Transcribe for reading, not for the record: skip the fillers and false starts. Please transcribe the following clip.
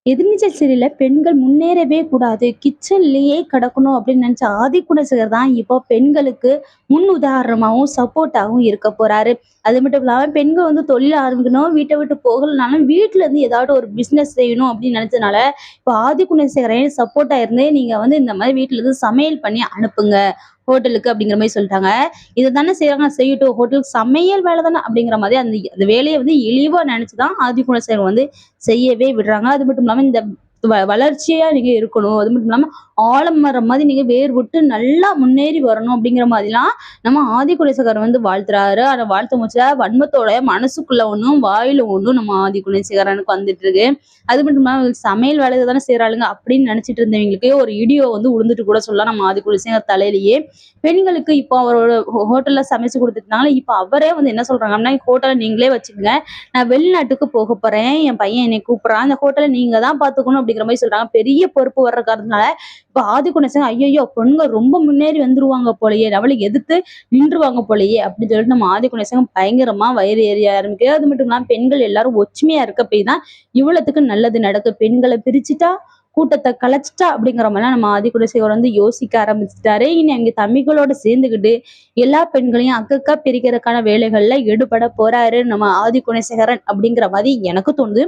எதிர்நீச்சல் சீரியல்ல பெண்கள் முன்னேறவே கூடாது. கிச்சன்லயே கிடக்கணும் அப்படின்னு நினைச்ச ஆதிக்குணசேகர் தான் இப்போ பெண்களுக்கு முன் உதாரணமாவும், சப்போர்ட்டாவும் இருக்க போறாரு. அது மட்டும் இல்லாம பெண்கள் தொழில் ஆரம்பிக்கணும், வீட்ட விட்டு போகலனாலும் வீட்ல இருந்து ஏதாவது ஒரு பிசினஸ் செய்யணும் அப்படின்னு நினைச்சதுனால, இப்போ ஆதிக்குணசேகரே சப்போர்ட்டா இருந்து நீங்க இந்த மாரி வீட்ல இருந்து சமையல் பண்ணி அனுப்புங்க. ஹோட்டலுக்கு அப்படிங்கிற மாரி சொல்லிட்டாங்க. இத தானே செய்றாங்க செய்யட்டும். ஹோட்டலுக்கு சமையல் வேலை தானே அப்படிங்கிற மாதிரி அந்த அந்த வேலைய இழிவா நினைச்சு தான் ஆதிகுலசேகர் செய்யவே விடுறாங்க. அது மட்டும் இல்லாம இந்த வளர்ச்சியா நீங்க இருக்கணும். அது மட்டும் இல்லாம ஆலமரம் மாதிரி நீங்க வேர் விட்டு நல்லா முன்னேறி வரணும் அப்படிங்கிற மாதிரிலாம் நம்ம ஆதிகுலசேகர் வாழ்த்துறாரு. ஆனா வாழ்த்து முச்சா வன்மத்தோட மனசுக்குள்ள ஒண்ணும், வாயில ஒண்ணும் நம்ம ஆதிகுலசேகரனுக்கு வந்துட்டு இருக்கு. அது மட்டும் இல்லாம சமையல் வேலைய தானே செய்றாளுங்க அப்படின்னு நினைச்சிட்டு இருந்தவங்களுக்கு ஒரு இடியோ விழுந்துட்டு கூட சொல்லலாம் நம்ம ஆதிகுலசேகர் தலையிலேயே. பெண்களுக்கு இப்போ அவரோட ஹோட்டல்ல சமைச்சு கொடுத்துட்டாங்க. இப்ப அவரே என்ன சொல்றாங்கன்னா, ஹோட்டல நீங்களே வச்சுக்கங்க. நான் வெளிநாட்டுக்கு போக போறேன். என் பையன் என்னை கூப்பிடுறான். அந்த ஹோட்டல நீங்க தான் பாத்துக்கணும் அப்படிங்கிற மாதிரி சொல்றாங்க. பெரிய பொறுப்பு வர்ற காரணத்தினால இப்ப ஆதிகுணசேகர் ஐயையோ பெண்கள் ரொம்ப முன்னேறி வந்துருவாங்க போலயே, அவளை எதிர்த்து நின்றுவாங்க போலயே அப்படின்னு சொல்லிட்டு நம்ம ஆதிகுணசேகர் பயங்கரமா வயிறு எறிய ஆரம்பிக்குது. அது மட்டும் இல்லாம பெண்கள் எல்லாரும் ஒற்றுமையா இருக்க போய் தான் இவ்வளவுத்துக்கு நல்லது நடக்கு. பெண்களை பிரிச்சுட்டா கூட்டத்தை கலைச்சிட்டா அப்படிங்கிற மாதிரிலாம் நம்ம ஆதிகுலசேகர் யோசிக்க ஆரம்பிச்சுட்டாரு. இனி அவங்க தம்பிகளோட சேர்ந்துக்கிட்டு எல்லா பெண்களையும் அக்கக்கா பிரிக்கிறதுக்கான வேலைகள்ல ஈடுபட போறாரு நம்ம ஆதிகுணசேகரன் அப்படிங்கிற மாதிரி எனக்கு தோணுது.